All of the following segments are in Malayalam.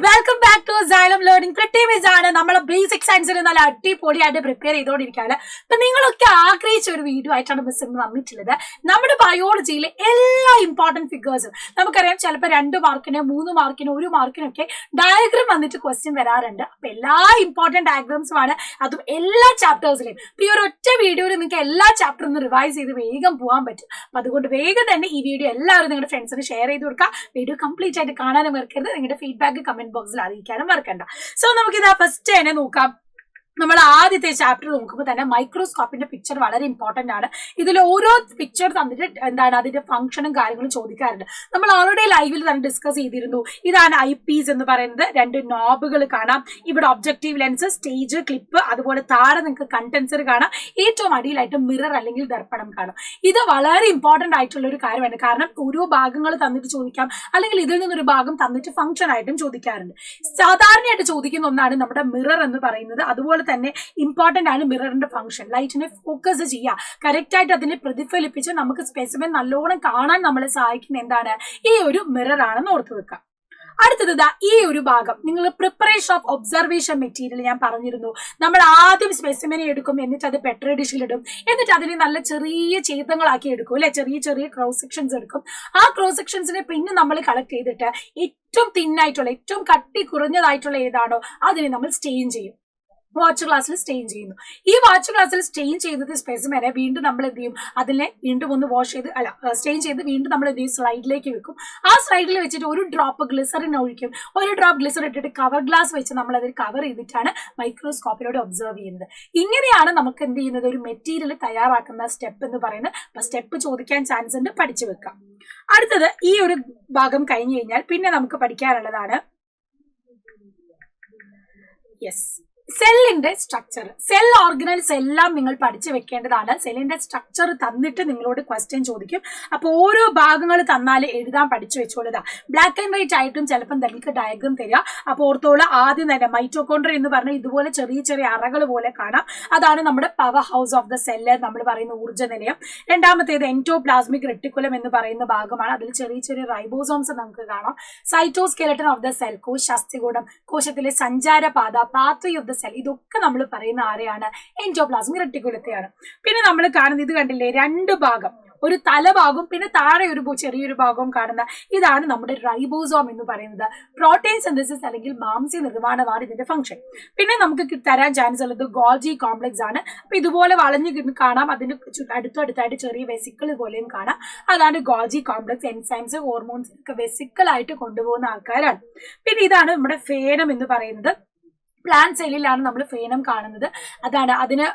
Welcome back to Xylem learning. പ്രിട്ടിമിസ് ആണ് നമ്മളെ ബേസിക് സയൻസിൽ നല്ല അടിപൊളിയായിട്ട് പ്രിപ്പയർ ചെയ്തുകൊണ്ടിരിക്കുകയാണ്. അപ്പൊ നിങ്ങളൊക്കെ ആഗ്രഹിച്ച ഒരു വീഡിയോ ആയിട്ടാണ് മിസ് ഇന്ന് വന്നിട്ടുള്ളത്. നമ്മുടെ ബയോളജിയിലെ എല്ലാ ഇമ്പോർട്ടന്റ് ഫിഗേഴ്സും നമുക്കറിയാം, ചിലപ്പോൾ 2 മാർക്കിന് 3 മാർക്കിന് 1 മാർക്കിനൊക്കെ ഡയഗ്രാം വന്നിട്ട് ക്വസ്റ്റ്യൻ വരാറുണ്ട്. അപ്പൊ എല്ലാ ഇമ്പോർട്ടന്റ് ഡയഗ്രാംസും ആണ്, അതും എല്ലാ ചാപ്റ്റേഴ്സിലെയും. ഈ ഒരു ഒറ്റ വീഡിയോയിൽ നിങ്ങൾക്ക് എല്ലാ ചാപ്റ്ററും ഒന്ന് റിവൈസ് ചെയ്ത് വേഗം പോകാൻ പറ്റും. അപ്പൊ അതുകൊണ്ട് വേഗം തന്നെ ഈ വീഡിയോ എല്ലാവരും നിങ്ങളുടെ ഫ്രണ്ട്സിന് ഷെയർ ചെയ്ത് കൊടുക്കുക. വീഡിയോ കംപ്ലീറ്റ് ആയിട്ട് കാണാനും മറക്കരുത്. നിങ്ങളുടെ ഫീഡ്ബാക്ക് കമന്റ് ബോക്സിൽ അറിയിക്കാനും മറക്കണ്ട. സോ നമുക്കിത് ഫസ്റ്റ് തന്നെ നോക്കാം. നമ്മൾ ആദ്യത്തെ ചാപ്റ്റർ നോക്കുമ്പോൾ തന്നെ മൈക്രോസ്കോപ്പിന്റെ പിക്ചർ വളരെ ഇമ്പോർട്ടന്റ് ആണ്. ഇതിൽ ഓരോ പിക്ചർ തന്നിട്ട് എന്താണ് അതിന്റെ ഫംഗ്ഷനും കാര്യങ്ങളും ചോദിക്കാറുണ്ട്. നമ്മൾ ഓൾറെഡി ലൈവിൽ തന്നെ ഡിസ്കസ് ചെയ്തിരുന്നു. ഇതാണ് ഐ പീസ് എന്ന് പറയുന്നത്. 2 നോബുകൾ കാണാം. ഇവിടെ ഒബ്ജക്റ്റീവ് ലെൻസ്, സ്റ്റേജ്, ക്ലിപ്പ്, അതുപോലെ താഴെ നിങ്ങൾക്ക് കണ്ടൻസർ കാണാം. ഏറ്റവും അടിയിലായിട്ട് മിറർ അല്ലെങ്കിൽ ദർപ്പണം കാണാം. ഇത് വളരെ ഇമ്പോർട്ടന്റ് ആയിട്ടുള്ള ഒരു കാര്യമാണ്. കാരണം ഓരോ ഭാഗങ്ങൾ തന്നിട്ട് ചോദിക്കാം, അല്ലെങ്കിൽ ഇതിൽ നിന്നൊരു ഭാഗം തന്നിട്ട് ഫംഗ്ഷൻ ആയിട്ടും ചോദിക്കാറുണ്ട്. സാധാരണയായിട്ട് ചോദിക്കുന്ന ഒന്നാണ് നമ്മുടെ മിറർ എന്ന് പറയുന്നത്. അതുപോലെ തന്നെ ഇമ്പോർട്ടന്റ് ആണ് മിററിന്റെ ഫംഗ്ഷൻ. ലൈറ്റിനെ ഫോക്കസ് ചെയ്യുക, കറക്റ്റ് ആയിട്ട് അതിനെ പ്രതിഫലിപ്പിച്ച് നമുക്ക് സ്പെസിമെൻ നല്ലോണം കാണാൻ നമ്മളെ സഹായിക്കുന്ന എന്താണ്, ഈ ഒരു മിറർ ആണെന്ന് ഓർത്തു വെക്കുക. അടുത്തത് ഈ ഒരു ഭാഗം നിങ്ങൾ പ്രിപ്പറേഷൻ ഓഫ് ഒബ്സർവേഷൻ മെറ്റീരിയൽ ഞാൻ പറഞ്ഞിരുന്നു. നമ്മൾ ആദ്യം സ്പെസിമെനെ എടുക്കും, എന്നിട്ട് അത് പെട്രി ഡിഷിലിടും, എന്നിട്ട് അതിനെ നല്ല ചെറിയ ഛേദങ്ങളാക്കി എടുക്കും അല്ലെ, ചെറിയ ചെറിയ ക്രോസ് സെക്ഷൻസ് എടുക്കും. ആ ക്രോസ് സെക്ഷൻസിനെ പിന്നെ നമ്മൾ കളക്ട് ചെയ്തിട്ട് ഏറ്റവും തിന്നായിട്ടുള്ള ഏറ്റവും കട്ടി കുറഞ്ഞതായിട്ടുള്ള ഏതാണോ അതിനെ നമ്മൾ സ്റ്റെയിൻ ചെയ്യും. വാച്ച് ഗ്ലാസ്സിൽ സ്റ്റെയിൻ ചെയ്യുന്നു. ഈ വാച്ച് ഗ്ലാസ്സിൽ സ്റ്റെയിൻ ചെയ്തത് സ്പെസിമെനെ വീണ്ടും നമ്മൾ എന്ത് ചെയ്യും, അതിനെ വീണ്ടും ഒന്ന് വാഷ് ചെയ്ത് സ്റ്റെയിൻ ചെയ്ത് വീണ്ടും നമ്മൾ എന്ത് ചെയ്യും, സ്ലൈഡിലേക്ക് വെക്കും. ആ സ്ലൈഡിൽ വെച്ചിട്ട് ഒരു ഡ്രോപ്പ് ഗ്ലിസറിൻ ഒഴിക്കും. ഒരു ഡ്രോപ്പ് ഗ്ലിസറിൻ ഇട്ടിട്ട് കവർ ഗ്ലാസ് വെച്ച് നമ്മൾ അതിൽ കവർ ചെയ്തിട്ടാണ് മൈക്രോസ്കോപ്പിലൂടെ ഒബ്സർവ് ചെയ്യുന്നത്. ഇങ്ങനെയാണ് നമുക്ക് എന്ത് ചെയ്യുന്നത്, ഒരു മെറ്റീരിയൽ തയ്യാറാക്കുന്ന സ്റ്റെപ്പ് എന്ന് പറയുന്നത്. അപ്പൊ സ്റ്റെപ്പ് ചോദിക്കാൻ ചാൻസ് ഉണ്ട്, പഠിച്ചു വെക്കാം. അടുത്തത് ഈ ഒരു ഭാഗം കഴിഞ്ഞു കഴിഞ്ഞാൽ പിന്നെ നമുക്ക് പഠിക്കാനുള്ളതാണ് സെല്ലിന്റെ സ്ട്രക്ചർ. സെൽ ഓർഗനൽസ് എല്ലാം നിങ്ങൾ പഠിച്ചു വെക്കേണ്ടതാണ്. സെല്ലിന്റെ സ്ട്രക്ചർ തന്നിട്ട് നിങ്ങളോട് ക്വസ്റ്റ്യൻ ചോദിക്കും. അപ്പൊ ഓരോ ഭാഗങ്ങൾ തന്നാൽ എഴുതാൻ പഠിച്ചു വെച്ചോളുക. ബ്ലാക്ക് ആൻഡ് വൈറ്റ് ആയിട്ടും ചിലപ്പം നിങ്ങൾക്ക് ഡയഗ്രം തരിക. അപ്പോൾ ഓർത്തോളൂ, ആദ്യം തന്നെ മൈറ്റോകോൺട്രിയ എന്ന് പറഞ്ഞാൽ ഇതുപോലെ ചെറിയ ചെറിയ അറകൾ പോലെ കാണാം. അതാണ് നമ്മുടെ power house of the cell, നമ്മൾ പറയുന്ന ഊർജ്ജ നിലയം. രണ്ടാമത്തേത് എൻഡോപ്ലാസ്മിക് റെട്ടിക്കുലം എന്ന് പറയുന്ന ഭാഗമാണ്. അതിൽ ചെറിയ ചെറിയ റൈബോസോംസ് നമുക്ക് കാണാം. സൈറ്റോസ്കെലട്ടൺ ഓഫ് ദ സെൽ, കോശാസ്ഥികൂടം, കോശത്തിലെ സഞ്ചാരപാത, പാത്വേ ഓഫ് ദ സെൽ. ഇതൊക്കെ നമ്മൾ പറയുന്ന ആരെയാണ്, എൻഡോപ്ലാസ്മിക് റെട്ടിക്കുലത്തെയാണ്. പിന്നെ നമ്മൾ കാണുന്നത്, ഇത് കണ്ടില്ലേ, 2 ഭാഗം, ഒരു തലഭാഗവും പിന്നെ താഴെ ഒരു ചെറിയൊരു ഭാഗവും കാണുന്ന ഇതാണ് നമ്മുടെ റൈബോസോം എന്ന് പറയുന്നത്. പ്രോട്ടീൻ സിന്തസിസ് അല്ലെങ്കിൽ മാംസ്യ നിർമ്മാണമാണ് ഇതിന്റെ ഫംഗ്ഷൻ. പിന്നെ നമുക്ക് തരാൻ ചാൻസ് ഉള്ളത് ഗോൾജി കോംപ്ലക്സ് ആണ്. അപ്പൊ ഇതുപോലെ വളഞ്ഞു കാണാം. അതിന് അടുത്തടുത്തായിട്ട് ചെറിയ വെസിക്കിൾ പോലെയും കാണാം. അതാണ് ഗോൾജി കോംപ്ലക്സ്. എൻസൈംസ്, ഹോർമോൺസ് ഒക്കെ വെസിക്കിൾ ആയിട്ട് കൊണ്ടുപോകുന്ന ആൾക്കാരാണ്. പിന്നെ ഇതാണ് നമ്മുടെ ഫേനം എന്ന് പറയുന്നത്. പ്ലാന്റ് സെല്ലിലാണ് നമ്മൾ ഫേനം കാണുന്നത്. അതാണ് അതിന്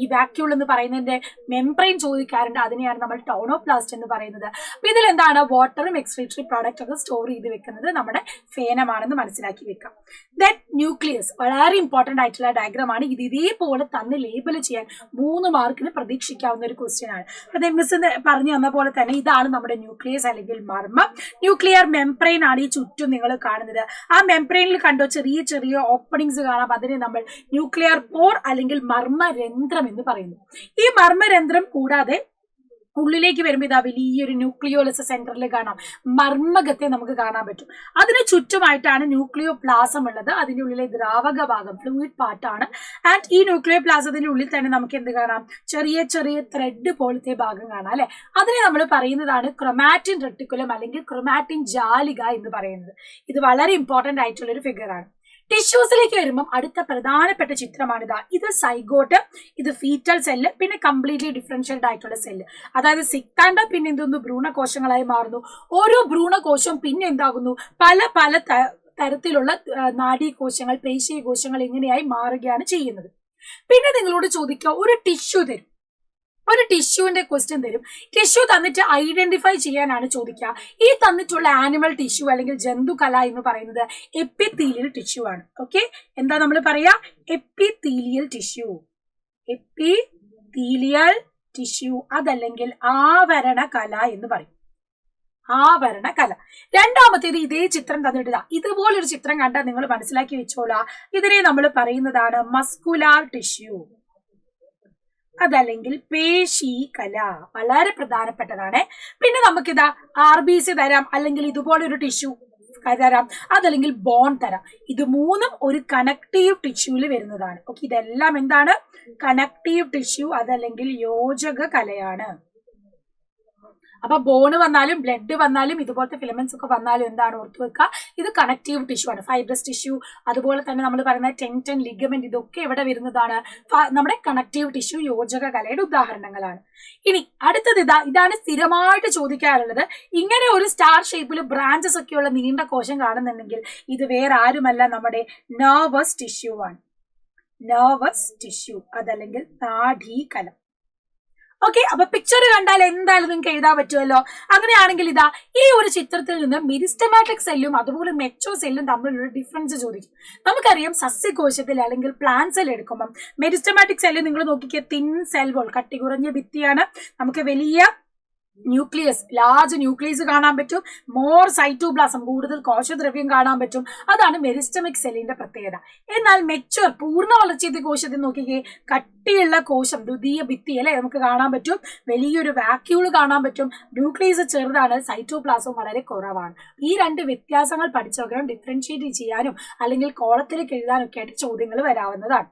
ഈ വാക്യൂൾ എന്ന് പറയുന്നതിന്റെ മെംബ്രെയിൻ ചോദിക്കാറുണ്ട്. അതിനെയാണ് നമ്മൾ ടോണോപ്ലാസ്റ്റ് എന്ന് പറയുന്നത്. അപ്പൊ ഇതിൽ എന്താണ്, വാട്ടറും എക്സ്ക്രീറ്ററി പ്രോഡക്റ്റ് ഒക്കെ സ്റ്റോർ ചെയ്ത് വെക്കുന്നത് നമ്മുടെ ഫേനമാണെന്ന് മനസ്സിലാക്കി വെക്കാം. ദെൻ ന്യൂക്ലിയസ്, വളരെ ഇമ്പോർട്ടന്റ് ആയിട്ടുള്ള ഡയഗ്രാം ആണ്. ഇത് ഇതേപോലെ തന്നെ ലേബൽ ചെയ്യാൻ 3 മാർക്കിന് പ്രതീക്ഷിക്കാവുന്ന ഒരു ക്വസ്റ്റ്യൻ ആണ്. അപ്പൊ മിസ് പറഞ്ഞു തന്ന പോലെ തന്നെ ഇതാണ് നമ്മുടെ ന്യൂക്ലിയസ് അല്ലെങ്കിൽ മർമ്മം. ന്യൂക്ലിയർ മെംബ്രെയിൻ ആണ് ഈ ചുറ്റും നിങ്ങൾ കാണുന്നത്. ആ മെംബ്രെയിനിൽ കണ്ടോ ചെറിയ ചെറിയ ഓപ്പണിങ്സ് കാണാം. അതിനെ നമ്മൾ ന്യൂക്ലിയർ പോർ അല്ലെങ്കിൽ മർമ്മരന്ധ്രം എന്ന് പറയുന്നു. ഈ മർമ്മരന്ധ്രം കൂടാതെ ഉള്ളിലേക്ക് വരുമ്പോൾ ഇതാ വലിയൊരു ന്യൂക്ലിയോളിസ് സെന്ററിൽ കാണാം. മർമ്മകത്തെ നമുക്ക് കാണാൻ പറ്റും. അതിന് ചുറ്റുമായിട്ടാണ് ന്യൂക്ലിയോ പ്ലാസം ഉള്ളത്. അതിന്റെ ഉള്ളിലെ ദ്രാവക ഭാഗം ഫ്ലൂയിഡ് പാർട്ടാണ്. ആൻഡ് ഈ ന്യൂക്ലിയോ പ്ലാസത്തിന്റെ ഉള്ളിൽ തന്നെ നമുക്ക് എന്ത് കാണാം, ചെറിയ ചെറിയ ത്രെഡ് പോലത്തെ ഭാഗം കാണാം അല്ലെ. അതിനെ നമ്മൾ പറയുന്നതാണ് ക്രൊമാറ്റിൻ റെട്ടിക്കുലം അല്ലെങ്കിൽ ക്രൊമാറ്റിൻ ജാലിക എന്ന് പറയുന്നത്. ഇത് വളരെ ഇമ്പോർട്ടന്റ് ആയിട്ടുള്ള ഒരു ഫിഗർ ആണ്. ടിഷ്യൂസിലേക്ക് വരുമ്പം അടുത്ത പ്രധാനപ്പെട്ട ചിത്രമാണിതാ. ഇത് സൈഗോട്ട്, ഇത് ഫീറ്റൽ സെല്ല്, പിന്നെ കംപ്ലീറ്റ്ലി ഡിഫറൻഷ്യൽഡ് ആയിട്ടുള്ള സെല്ല്. അതായത് സിക്താൻഡ് പിന്നെ എന്തൊന്നു ഭ്രൂണകോശങ്ങളായി മാറുന്നു. ഓരോ ഭ്രൂണകോശവും പിന്നെ എന്താകുന്നു, പല പല തരത്തിലുള്ള നാഡീകോശങ്ങൾ, പേശീകോശങ്ങൾ ഇങ്ങനെയായി മാറുകയാണ് ചെയ്യുന്നത്. പിന്നെ നിങ്ങളോട് ചോദിക്കുക, ഒരു ടിഷ്യൂ തരും, ഒരു ടിഷ്യൂവിന്റെ ക്വസ്റ്റ്യൻ തരും. ടിഷ്യൂ തന്നിട്ട് ഐഡന്റിഫൈ ചെയ്യാനാണ് ചോദിക്കുക. ഈ തന്നിട്ടുള്ള ആനിമൽ ടിഷ്യൂ അല്ലെങ്കിൽ ജന്തുകല എന്ന് പറയുന്നത് എപ്പിത്തീലിയൽ ടിഷ്യൂ ആണ്. ഓക്കെ, എന്താ നമ്മൾ പറയാ, എപ്പിത്തീലിയൽ ടിഷ്യൂ, എപ്പിത്തീലിയൽ ടിഷ്യൂ, അതല്ലെങ്കിൽ ആവരണ കല എന്ന് പറയും. ആവരണ കല. രണ്ടാമത്തേത് ഇതേ ചിത്രം തന്നിട്ട് ഇതുപോലൊരു ചിത്രം കണ്ടാൽ നിങ്ങൾ മനസ്സിലാക്കി വെച്ചോളാം. ഇതിനെ നമ്മൾ പറയുന്നതാണ് മസ്കുലാർ ടിഷ്യൂ, അതല്ലെങ്കിൽ പേശി കല. വളരെ പ്രധാനപ്പെട്ടതാണ്. പിന്നെ നമുക്കിതാ RBC തരാം, അല്ലെങ്കിൽ ഇതുപോലൊരു ടിഷ്യൂ തരാം, അതല്ലെങ്കിൽ ബോൺ തരാം. ഇത് മൂന്നും ഒരു കണക്റ്റീവ് ടിഷ്യൂല് വരുന്നതാണ്. ഓക്കെ, ഇതെല്ലാം എന്താണ്? കണക്റ്റീവ് ടിഷ്യൂ, അതല്ലെങ്കിൽ യോജക കലയാണ്. അപ്പൊ ബോണ് വന്നാലും ബ്ലഡ് വന്നാലും ഇതുപോലത്തെ ഫിലമെന്റ്സ് ഒക്കെ വന്നാലും എന്താണ് ഓർത്തു വെക്കുക? ഇത് കണക്റ്റീവ് ടിഷ്യൂ ആണ്, ഫൈബ്രസ് ടിഷ്യൂ. അതുപോലെ തന്നെ നമ്മൾ പറയുന്ന ടെൻഡൻ, ലിഗമെന്റ്, ഇതൊക്കെ എവിടെ വരുന്നതാണ്? നമ്മുടെ കണക്റ്റീവ് ടിഷ്യൂ, യോജക കലയുടെ ഉദാഹരണങ്ങളാണ്. ഇനി അടുത്തത് ഇതാണ് സ്ഥിരമായിട്ട് ചോദിക്കാറുള്ളത്. ഇങ്ങനെ ഒരു സ്റ്റാർ ഷേപ്പിൽ ബ്രാഞ്ചസ് ഒക്കെയുള്ള നീണ്ട കോശം കാണുന്നുണ്ടെങ്കിൽ ഇത് വേറെ ആരുമല്ല, നമ്മുടെ നെർവസ് ടിഷ്യൂ ആണ്. നെർവസ് ടിഷ്യൂ, അതല്ലെങ്കിൽ നാഡീകലം. ഓക്കെ, അപ്പൊ പിക്ചർ കണ്ടാൽ എന്തായാലും നിങ്ങൾക്ക് എഴുതാൻ പറ്റുമല്ലോ. അങ്ങനെയാണെങ്കിൽ ഈ ഒരു ചിത്രത്തിൽ നിന്ന് മെരിസ്റ്റമാറ്റിക് സെല്ലും അതുപോലെ മെച്ചോ സെല്ലും തമ്മിലുള്ള ഡിഫറൻസ് ചോദിക്കും. നമുക്കറിയാം സസ്യകോശത്തിൽ അല്ലെങ്കിൽ പ്ലാന്റ് സെൽ എടുക്കുമ്പോൾ മെരിസ്റ്റമാറ്റിക് സെല്ല് നിങ്ങൾ നോക്കിക്കുക, തിൻ സെൽ വോൾ, കട്ടി കുറഞ്ഞ ഭിത്തിയാണ്. നമുക്ക് വലിയ ന്യൂക്ലിയസ്, ലാർജ് ന്യൂക്ലിയസ് കാണാൻ പറ്റും. മോർ സൈറ്റോപ്ലാസം, കൂടുതൽ കോശദ്രവ്യം കാണാൻ പറ്റും. അതാണ് മെരിസ്റ്റമിക് സെല്ലിന്റെ പ്രത്യേകത. എന്നാൽ മെച്ചുവർ, പൂർണ്ണ വളർച്ചയെത്തിയ കോശത്തിൽ നോക്കിക്കേ, കട്ടിയുള്ള കോശം, ദ്വിതീയ ഭിത്തി അല്ലെ, നമുക്ക് കാണാൻ പറ്റും. വലിയൊരു വാക്യൂള് കാണാൻ പറ്റും. ന്യൂക്ലിയസ് ചെറുതാണ്, സൈറ്റോപ്ലാസം വളരെ കുറവാണ്. ഈ രണ്ട് വ്യത്യാസങ്ങൾ പഠിച്ചു നോക്കണം. ഡിഫറൻഷിയേറ്റ് ചെയ്യാനും അല്ലെങ്കിൽ കോളത്തിലേക്ക് എഴുതാനും ഒക്കെ ആയിട്ട് ചോദ്യങ്ങൾ വരാവുന്നതാണ്.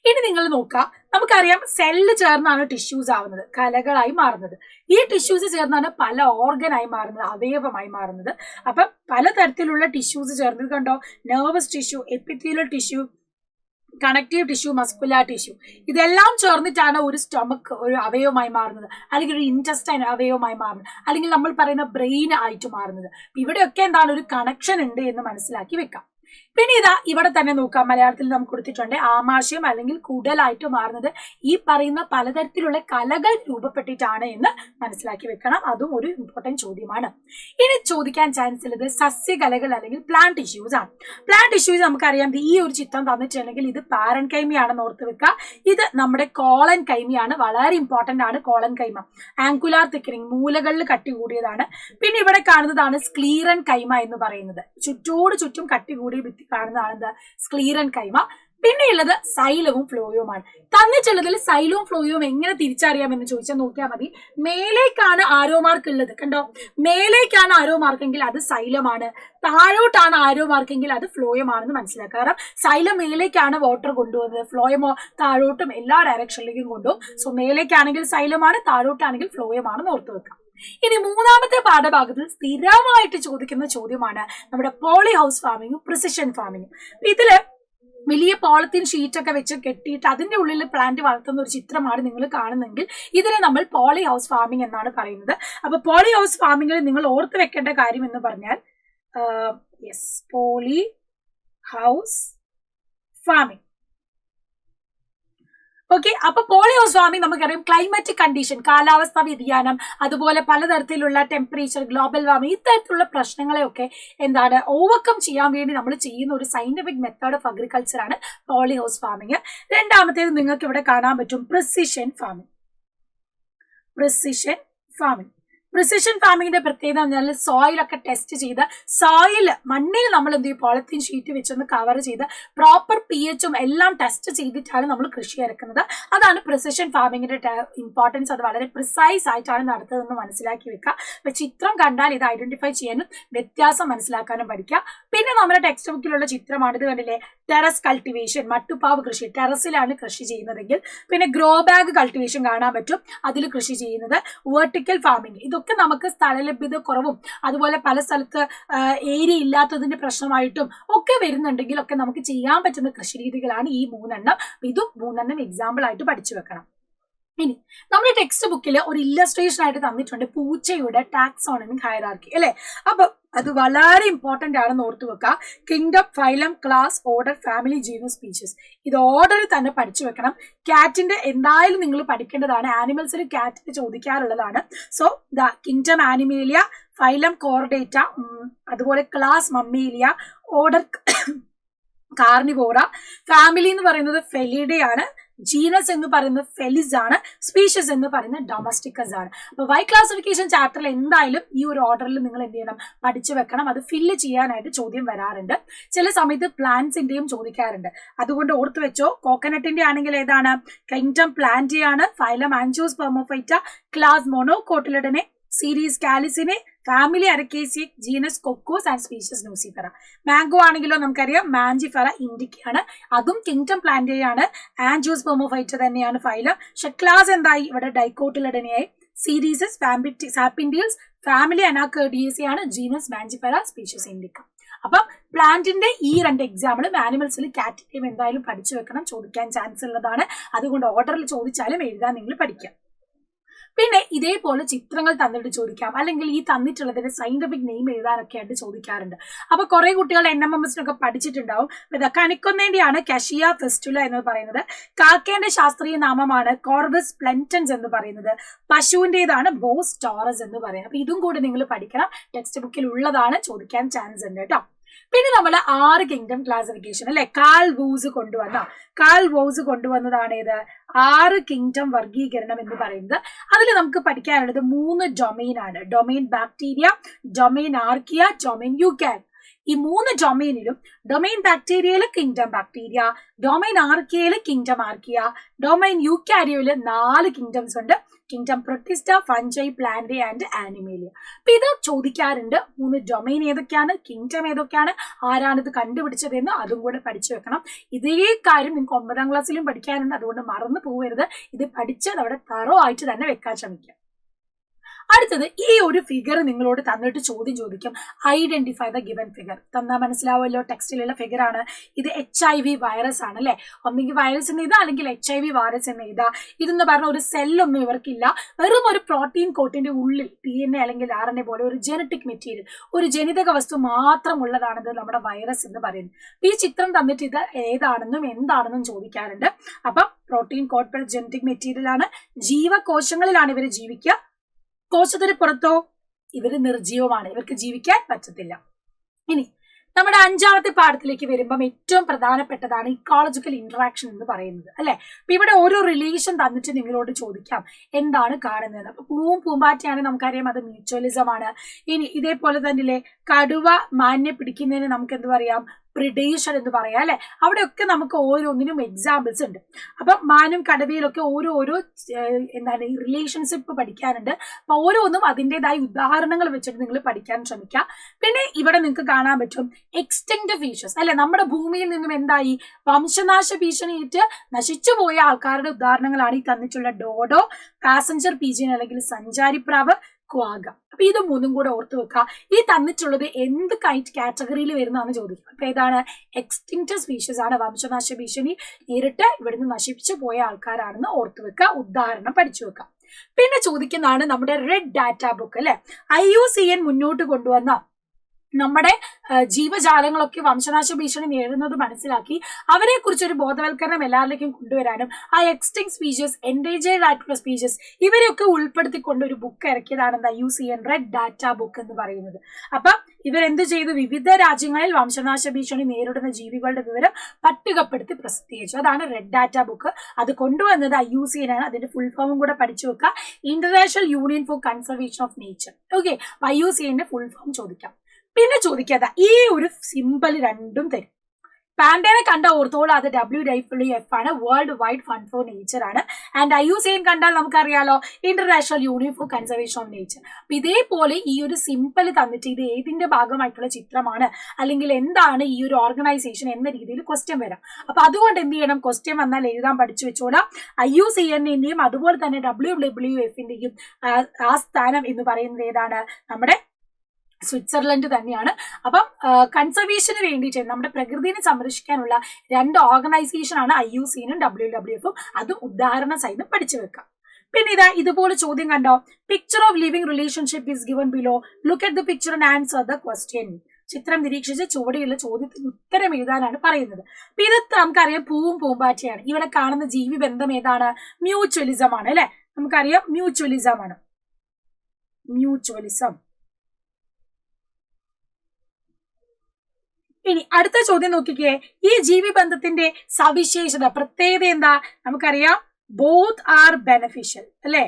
ഇനി നിങ്ങൾ നോക്കുക, നമുക്കറിയാം സെല്ല് ചേർന്നാണ് ടിഷ്യൂസ് ആവുന്നത്, കലകളായി മാറുന്നത്. ഈ ടിഷ്യൂസ് ചേർന്നാണ് പല ഓർഗനായി മാറുന്നത്, അവയവമായി മാറുന്നത്. അപ്പൊ പലതരത്തിലുള്ള ടിഷ്യൂസ് ചേർന്നത് കണ്ടോ, nervous tissue, epithelial tissue, connective tissue, muscular tissue, ഇതെല്ലാം ചേർന്നിട്ടാണ് ഒരു സ്റ്റൊമക്ക് ഒരു അവയവമായി മാറുന്നത്, അല്ലെങ്കിൽ ഒരു ഇൻറ്റസ്റ്റൈൻ അവയവമായി മാറുന്നത്, അല്ലെങ്കിൽ നമ്മൾ പറയുന്ന ബ്രെയിൻ ആയിട്ട് മാറുന്നത്. ഇവിടെയൊക്കെ എന്താണ്, ഒരു കണക്ഷൻ ഉണ്ട് എന്ന് മനസ്സിലാക്കി വെക്കാം. പിന്നെ ഇവിടെ തന്നെ നോക്കാം, മലയാളത്തിൽ നമുക്ക് കൊടുത്തിട്ടുണ്ട്, ആമാശയം അല്ലെങ്കിൽ കുടലായിട്ട് മാറുന്നത് ഈ പറയുന്ന പലതരത്തിലുള്ള കലകൾ രൂപപ്പെട്ടിട്ടാണ് എന്ന് മനസ്സിലാക്കി വെക്കണം. അതും ഒരു ഇമ്പോർട്ടന്റ് ചോദ്യമാണ്. ഇനി ചോദിക്കാൻ ചാൻസ് ഉള്ളത് സസ്യകലകൾ അല്ലെങ്കിൽ പ്ലാന്റ് ടിഷ്യൂസ് ആണ്. പ്ലാന്റ് ടിഷ്യൂസ് നമുക്കറിയാം, ഈ ഒരു ചിത്രം തന്നിട്ടുണ്ടെങ്കിൽ ഇത് പാരൻ കൈമയാണെന്ന് ഓർത്ത് വെക്കുക. ഇത് നമ്മുടെ കോളൻ കൈമയാണ്, വളരെ ഇമ്പോർട്ടന്റ് ആണ് കോളൻ കൈമ. ആങ്കുലാർ തിക്കനിങ്, മൂലകളിൽ കട്ടി കൂടിയതാണ്. പിന്നെ ഇവിടെ കാണുന്നതാണ് സ്ക്ലീറൻ കൈമ എന്ന് പറയുന്നത്, ചുറ്റോട് ചുറ്റും കട്ടി കൂടിയ ഭിത്തി കാണുന്നതാണ് എന്താ, സ്ക്ലീറൻ കൈമ. പിന്നെയുള്ളത് സൈലവും ഫ്ലോയുമാണ്. തന്നിട്ടുള്ളതിൽ സൈലവും ഫ്ലോയും എങ്ങനെ തിരിച്ചറിയാമെന്ന് ചോദിച്ചാൽ നോക്കിയാൽ മതി. മേലേക്കാണ് ആരോ മാർക്ക് ഉള്ളത്, കണ്ടോ, മേലേക്കാണ് ആരോ മാർക്കെങ്കിൽ അത് സൈലമാണ്, താഴോട്ടാണ് ആരോ മാർക്കെങ്കിൽ അത് ഫ്ലോയമാണെന്ന് മനസ്സിലാക്കുക. കാരണം സൈലം മേലേക്കാണ് വാട്ടർ കൊണ്ടുപോകുന്നത്, ഫ്ലോയമോ താഴോട്ടും എല്ലാ ഡയറക്ഷനിലേക്കും കൊണ്ടുപോകും. സോ മേലേക്കാണെങ്കിൽ സൈലമാണ്, താഴോട്ടാണെങ്കിൽ ഫ്ലോയമാണെന്ന് ഓർത്തു വെക്കാം. ഇനി മൂന്നാമത്തെ പാഠഭാഗത്തിൽ സ്ഥിരമായിട്ട് ചോദിക്കുന്ന ചോദ്യമാണ് നമ്മുടെ പോളി ഹൗസ് ഫാമിങ്ങും പ്രിസിഷൻ ഫാമിങ്ങും. ഇതില് വലിയ പോളിത്തീൻ ഷീറ്റ് ഒക്കെ വെച്ച് കെട്ടിയിട്ട് അതിന്റെ ഉള്ളിൽ പ്ലാന്റ് വളർത്തുന്ന ഒരു ചിത്രമാണ് നിങ്ങൾ കാണുന്നതെങ്കിൽ ഇതിനെ നമ്മൾ പോളി ഹൗസ് ഫാമിംഗ് എന്നാണ് പറയുന്നത്. അപ്പൊ പോളി ഹൗസ് ഫാമിങ്ങിൽ നിങ്ങൾ ഓർത്ത് വെക്കേണ്ട കാര്യം എന്ന് പറഞ്ഞാൽ പോളി ഹൗസ് ഫാമിംഗ്. ഓക്കെ, അപ്പൊ പോളി ഹൗസ് ഫാമിംഗ് നമുക്കറിയാം ക്ലൈമാറ്റിക് കണ്ടീഷൻ, കാലാവസ്ഥാ വ്യതിയാനം, അതുപോലെ പലതരത്തിലുള്ള ടെമ്പറേച്ചർ, ഗ്ലോബൽ വാർമിംഗ്, ഇത്തരത്തിലുള്ള പ്രശ്നങ്ങളെയൊക്കെ എന്താണ് ഓവർകം ചെയ്യാൻ വേണ്ടി നമ്മൾ ചെയ്യുന്ന ഒരു സയന്റിഫിക് മെത്തേഡ് ഓഫ് അഗ്രികൾച്ചർ ആണ് പോളി ഹൗസ് ഫാമിംഗ്. രണ്ടാമത്തേത് നിങ്ങൾക്ക് ഇവിടെ കാണാൻ പറ്റും precision farming. Precision farming, precision ഫാമിങ്ങിന്റെ പ്രത്യേകത എന്ന് പറഞ്ഞാൽ സോയിലൊക്കെ ടെസ്റ്റ് ചെയ്ത്, സോയിൽ മണ്ണിൽ നമ്മൾ എന്ത് ചെയ്യും, പോളിത്തീൻ ഷീറ്റ് വെച്ചൊന്ന് കവർ ചെയ്ത് പ്രോപ്പർ pHഉം എല്ലാം ടെസ്റ്റ് ചെയ്തിട്ടാണ് നമ്മൾ കൃഷി ഇറക്കുന്നത്. അതാണ് പ്രിസിഷൻ ഫാമിങ്ങിന്റെ ഇമ്പോർട്ടൻസ്. അത് വളരെ പ്രിസൈസ് ആയിട്ടാണ് നടത്തുന്നതെന്ന് മനസ്സിലാക്കി വെക്കുക. അപ്പൊ ചിത്രം കണ്ടാൽ ഇത് ഐഡന്റിഫൈ ചെയ്യാനും വ്യത്യാസം മനസ്സിലാക്കാനും പഠിക്കുക. പിന്നെ നമ്മുടെ ടെക്സ്റ്റ് ബുക്കിലുള്ള ചിത്രമാണ്, ഇത് കണ്ടില്ലേ, ടെറസ് കൾട്ടിവേഷൻ, മട്ടുപ്പാവ് കൃഷി, ടെറസിലാണ് കൃഷി ചെയ്യുന്നതെങ്കിൽ. പിന്നെ ഗ്രോ ബാഗ് കൾട്ടിവേഷൻ കാണാൻ പറ്റും, അതിൽ കൃഷി ചെയ്യുന്നത്. വെർട്ടിക്കൽ ഫാമിംഗ്, ഇതൊക്കെ നമുക്ക് സ്ഥലലഭ്യത കുറവും അതുപോലെ പല സ്ഥലത്ത് ഏരിയ ഇല്ലാത്തതിന്റെ പ്രശ്നമായിട്ടും ഒക്കെ വരുന്നുണ്ടെങ്കിൽ ഒക്കെ നമുക്ക് ചെയ്യാൻ പറ്റുന്ന കൃഷി രീതികളാണ് ഈ മൂന്നെണ്ണം. ഇതും മൂന്നെണ്ണം എക്സാമ്പിൾ ആയിട്ട് പഠിച്ചു വെക്കണം. ഇനി നമ്മുടെ ടെക്സ്റ്റ് ബുക്കിൽ ഒരു ഇല്ലസ്ട്രേഷൻ ആയിട്ട് തന്നിട്ടുണ്ട് പൂച്ചയുടെ ടാക്സോണമിക് ഹയറാർക്കി അല്ലെ. അപ്പൊ അത് വളരെ ഇമ്പോർട്ടന്റ് ആണെന്ന് ഓർത്തു വെക്കുക. Kingdom, phylum, class, order, family, genus, species, ഇത് ഓർഡറിൽ തന്നെ പഠിച്ചു വെക്കണം. കാറ്റിന്റെ എന്തായാലും നിങ്ങൾ പഠിക്കേണ്ടതാണ്, ആനിമൽസിൽ കാറ്റിന് ചോദിക്കാറുള്ളതാണ്. So kingdom Animalia, phylum Chordata, അതുപോലെ class Mammalia, order Carnivora, family എന്ന് പറയുന്നത് ഫെലിഡയാണ്, ജീനസ് എന്ന് പറയുന്നത് ഫെലിസ് ആണ്, സ്പീഷീസ് എന്ന് പറയുന്നത് ഡൊമസ്റ്റിക്കസ് ആണ്. അപ്പൊ വൈ ക്ലാസിഫിക്കേഷൻ ചാപ്റ്ററിൽ എന്തായാലും ഈ ഒരു ഓർഡറിൽ നിങ്ങൾ എന്ത് ചെയ്യണം, പഠിച്ചു വെക്കണം. അത് ഫില്ല് ചെയ്യാനായിട്ട് ചോദ്യം വരാറുണ്ട്, ചില സമയത്ത് പ്ലാന്റ്സിന്റെയും ചോദിക്കാറുണ്ട്. അതുകൊണ്ട് ഓർത്ത് വെച്ചോ. കോക്കനട്ടിന്റെ ആണെങ്കിൽ ഏതാണ്, കിങ്ഡം പ്ലാന്റിയാണ്, phylum Angiospermophyta, class Monocotyledonae, series Calycinae, family Arecaceae, genus Cocos and species nucifera. Mango ആണെങ്കിലോ നമുക്കറിയാം മാഞ്ചിഫെറ ഇൻഡിക്കയാണ്, അതും കിങ്ഡം പ്ലാന്റേയാണ്. ആൻജിയോസ്പെർമോഫൈറ്റ തന്നെയാണ് ഫൈലം. പക്ഷെ ക്ലാസ് എന്തായി ഇവിടെ ഡൈക്കോട്ടിലഡനെയായി. സീരീസസ് സാപ്പിൻഡിയൽസ്, ഫാമിലി അനാക്കേർഡിയേസിയ ആണ്, ജീനസ് മാഞ്ചിഫെറ, സ്പീഷ്യസ് ഇൻഡിക്ക. അപ്പം പ്ലാന്റിന്റെ ഈ 2 എക്സാമ്പിളും ആനിമൽസിൽ കാറ്റഗറി എന്തായാലും പഠിച്ചു വെക്കണം, ചോദിക്കാൻ ചാൻസ് ഉള്ളതാണ്. അതുകൊണ്ട് ഓർഡറിൽ ചോദിച്ചാലും എഴുതാൻ നിങ്ങൾ പഠിക്കാം. പിന്നെ ഇതേപോലെ ചിത്രങ്ങൾ തന്നിട്ട് ചോദിക്കാം, അല്ലെങ്കിൽ ഈ തന്നിട്ടുള്ളതിന്റെ സയന്റിഫിക് നെയിം എഴുതാനൊക്കെ ആയിട്ട് ചോദിക്കാറുണ്ട്. അപ്പൊ കുറെ കുട്ടികൾ NMMSനൊക്കെ പഠിച്ചിട്ടുണ്ടാവും. കണിക്കൊന്നേന്റെയാണ് കഷിയ ഫെസ്റ്റുല എന്ന് പറയുന്നത്. കാക്കേന്റെ ശാസ്ത്രീയ നാമമാണ് കോർബസ് പ്ലന്റൻസ് എന്ന് പറയുന്നത്. പശുവിന്റേതാണ് ബോസ് ടോറസ് എന്ന് പറയുന്നത്. അപ്പൊ ഇതും കൂടി നിങ്ങൾ പഠിക്കണം, ടെക്സ്റ്റ് ബുക്കിൽ ഉള്ളതാണ്, ചോദിക്കാൻ ചാൻസ് ഉണ്ട് കേട്ടോ. പിന്നെ നമ്മൾ 6 കിങ്ഡം ക്ലാസിഫിക്കേഷൻ അല്ലെ കാൾ വൂസ് കൊണ്ടുവന്നതാണ് ഏത് 6 കിങ്ഡം വർഗീകരണം എന്ന് പറയുന്നത്. അതിൽ നമുക്ക് പഠിക്കാനുള്ളത് 3 ഡൊമെയിൻ ആണ്. Domain bacteria, domain archaea, domain eukarya. ഈ 3 ഡൊമെയിനിലും ഡൊമെയിൻ ബാക്ടീരിയയില് കിങ്ഡം ബാക്ടീരിയ, ഡൊമെയിൻ ആർക്കിയയില് കിങ്ഡം ആർക്കിയ, ഡൊമെയിൻ യൂക്കാരിയയില് 4 കിങ്ഡംസ് ഉണ്ട്. Kingdom Protista, fungi, Plantae and Animalia. അപ്പൊ ഇത് ചോദിക്കാറുണ്ട്. 3 ഡൊമെയിൻ ഏതൊക്കെയാണ്, കിങ്ഡം ഏതൊക്കെയാണ്, ആരാണ് ഇത് കണ്ടുപിടിച്ചതെന്ന് അതും കൂടെ പഠിച്ചു വെക്കണം. ഇതേ കാര്യം നിങ്ങൾക്ക് 9ാം ക്ലാസ്സിലും പഠിക്കാറുണ്ട്, അതുകൊണ്ട് മറന്നു പോകരുത്. ഇത് പഠിച്ചത് അവിടെ തറോ ആയിട്ട് തന്നെ വെക്കാൻ ശ്രമിക്കാം. അടുത്തത് ഈ ഒരു ഫിഗർ നിങ്ങളോട് തന്നിട്ട് ചോദിക്കും, ഐഡന്റിഫൈ ദ ഗിവൻ ഫിഗർ. തന്നാൽ മനസ്സിലാവുമല്ലോ, ടെക്സ്റ്റിലുള്ള ഫിഗർ ആണ് ഇത്. HIV വൈറസ് ആണ് അല്ലെ, ഒന്നെങ്കിൽ വൈറസ് എന്ന് എഴുതാ അല്ലെങ്കിൽ HIV വൈറസ് എന്ന് എഴുതാ. ഇതെന്ന് പറഞ്ഞ ഒരു സെല്ലൊന്നും ഇവർക്കില്ല, വെറും ഒരു പ്രോട്ടീൻ കോട്ടിന്റെ ഉള്ളിൽ DNA അല്ലെങ്കിൽ RNA പോലെ ഒരു ജനറ്റിക് മെറ്റീരിയൽ, ഒരു ജനിതക വസ്തു മാത്രം ഉള്ളതാണിത് നമ്മുടെ വൈറസ് എന്ന് പറയുന്നത്. ഈ ചിത്രം തന്നിട്ട് ഇത് ഏതാണെന്നും എന്താണെന്നും ചോദിക്കാറുണ്ട്. അപ്പം പ്രോട്ടീൻ കോട്ട് ജനറ്റിക് മെറ്റീരിയൽ ആണ്, ജീവകോശങ്ങളിലാണ് ഇവർ ജീവിക്കുക. കോശത്തിന് പുറത്തോ ഇവര് നിർജീവമാണ്, ഇവർക്ക് ജീവിക്കാൻ പറ്റത്തില്ല. ഇനി നമ്മുടെ 5ാമത്തെ പാഠത്തിലേക്ക് വരുമ്പം ഏറ്റവും പ്രധാനപ്പെട്ടതാണ് ഇക്കോളജിക്കൽ ഇന്ററാക്ഷൻ എന്ന് പറയുന്നത് അല്ലെ. അപ്പൊ ഇവിടെ ഓരോ റിലേഷൻ തന്നിട്ട് നിങ്ങളോട് ചോദിക്കാം എന്താണ് കാണുന്നത്. അപ്പൊ പൂവും പൂമ്പാറ്റയാണ് നമുക്കറിയാം, അത് മ്യൂച്വലിസം ആണ്. ഇനി ഇതേപോലെ തന്നെ കടുവ മാനിനെ പിടിക്കുന്നതിന് നമുക്ക് എന്ത് പറയാം, പ്രിഡേഷൻ എന്ന് പറയാം അല്ലെ. അവിടെയൊക്കെ നമുക്ക് ഓരോന്നിനും എക്സാമ്പിൾസ് ഉണ്ട്. അപ്പൊ മാനും കടുവയിലൊക്കെ ഓരോ എന്താണ് റിലേഷൻഷിപ്പ് പഠിക്കാനുണ്ട്. അപ്പൊ ഓരോന്നും അതിൻ്റെതായ ഉദാഹരണങ്ങൾ വെച്ചിട്ട് നിങ്ങൾ പഠിക്കാൻ ശ്രമിക്കാം. പിന്നെ ഇവിടെ നിങ്ങൾക്ക് കാണാൻ പറ്റും എക്സ്റ്റിങ്ക്ട് ഫിഷസ് അല്ലെ. നമ്മുടെ ഭൂമിയിൽ നിന്നും എന്തായി വംശനാശ ഭീഷണിയേറ്റ് നശിച്ചു പോയ ആൾക്കാരുടെ ഉദാഹരണങ്ങളാണ് ഈ തന്നിട്ടുള്ള ഡോഡോ, പാസഞ്ചർ പീജിയൻ അല്ലെങ്കിൽ സഞ്ചാരിപ്രാവ്, ക്വാഗ. അപ്പൊ ഇത് 3ഉം കൂടെ ഓർത്ത് വെക്കുക. ഈ തന്നിട്ടുള്ളത് എന്ത് കാറ്റഗറിയിൽ വരുന്നതാണ് ചോദിക്കുക. അപ്പൊ ഏതാണ് എക്സ്റ്റിങ്ക്ട് സ്പീഷീസ് ആണ്, വംശനാശ ഭീഷണി നേരിട്ട് ഇവിടുന്ന് നശിപ്പിച്ചു പോയ ആൾക്കാരാണെന്ന് ഓർത്ത് വെക്കുക, ഉദാഹരണം പഠിച്ചു വെക്കുക. പിന്നെ ചോദിക്കുന്നതാണ് നമ്മുടെ റെഡ് ഡാറ്റ ബുക്ക് അല്ലെ. IUCN മുന്നോട്ട് കൊണ്ടുവന്ന നമ്മുടെ ജീവജാലങ്ങളൊക്കെ വംശനാശ ഭീഷണി നേരിടുന്നത് മനസ്സിലാക്കി അവരെ കുറിച്ചൊരു ബോധവൽക്കരണം എല്ലാവരിലേക്കും കൊണ്ടുവരാനും ആ എക്സ്റ്റിങ്ക്ട് സ്പീഷീസ്, എൻഡേഞ്ചേർഡ് ആയിട്ടുള്ള സ്പീഷീസ് ഇവരെയൊക്കെ ഉൾപ്പെടുത്തിക്കൊണ്ട് ഒരു ബുക്ക് ഇറക്കിയതാണ് IUCN റെഡ് ഡാറ്റ ബുക്ക് എന്ന് പറയുന്നത്. അപ്പൊ ഇവരെന്ത് ചെയ്തു, വിവിധ രാജ്യങ്ങളിൽ വംശനാശ ഭീഷണി നേരിടുന്ന ജീവികളുടെ വിവരം പട്ടികപ്പെടുത്തി പ്രസിദ്ധീകരിച്ചു. അതാണ് റെഡ് ഡാറ്റ ബുക്ക്. അത് കൊണ്ടുവന്നത് IUCN ആണ്. അതിന്റെ ഫുൾ ഫോമും കൂടെ പഠിച്ചു വെക്കുക, international union for conservation of nature. Okay, IUCNന്റെ ഫുൾ ഫോം ചോദിക്കാം. പിന്നെ ചോദിക്കാത്ത ഈ ഒരു സിമ്പിൾ 2ഉം തരും. പാൻഡേനെ കണ്ട ഓർത്തോളം അത് WWF ആണ്, world wide fund for nature ആണ്. ആൻഡ് IUCN കണ്ടാൽ നമുക്കറിയാലോ international union for conservation of nature. അപ്പൊ ഇതേപോലെ ഈ ഒരു സിമ്പിൾ തന്നിട്ട് ഇത് ഏതിന്റെ ഭാഗമായിട്ടുള്ള ചിത്രമാണ് അല്ലെങ്കിൽ എന്താണ് ഈ ഒരു ഓർഗനൈസേഷൻ എന്ന രീതിയിൽ ക്വസ്റ്റ്യൻ വരാം. അപ്പൊ അതുകൊണ്ട് എന്ത് ചെയ്യണം, ക്വസ്റ്റ്യൻ വന്നാൽ എഴുതാൻ പഠിച്ചു വെച്ചോളാം. IUCNന്റെയും അതുപോലെ തന്നെ WWFന്റെയും ആസ്ഥാനം എന്ന് പറയുന്നത് ഏതാണ്, നമ്മുടെ സ്വിറ്റ്സർലൻഡ് തന്നെയാണ്. അപ്പം കൺസർവേഷന് വേണ്ടിയിട്ട് നമ്മുടെ പ്രകൃതിയെ സംരക്ഷിക്കാനുള്ള 2 ഓർഗനൈസേഷൻ ആണ് IUCNും WWFും. അതും ഉദാഹരണ സഹിതം പഠിച്ചു വെക്കാം. പിന്നെ ഇതുപോലെ ചോദ്യം കണ്ടോ, picture of living relationship is given below, look at the picture and answer the question. ചിത്രം നിരീക്ഷിച്ച് ചുവടെയുള്ള ചോദ്യത്തിന് ഉത്തരം എഴുതാനാണ് പറയുന്നത്. അപ്പൊ ഇത് നമുക്കറിയാം പൂവും പൂമ്പാറ്റയാണ്. ഇവിടെ കാണുന്ന ജീവി ബന്ധം ഏതാണ്, മ്യൂച്വലിസം ആണ് അല്ലെ. നമുക്കറിയാം മ്യൂച്വലിസം ആണ്, മ്യൂച്വലിസം. ഇനി അടുത്ത ചോദ്യം നോക്കിക്കേ, ഈ ജീവിബന്ധത്തിന്റെ സവിശേഷത പ്രത്യേകത എന്താ, നമുക്കറിയാം ബോത്ത് ആർ ബെനഫിഷ്യൽ അല്ലെ,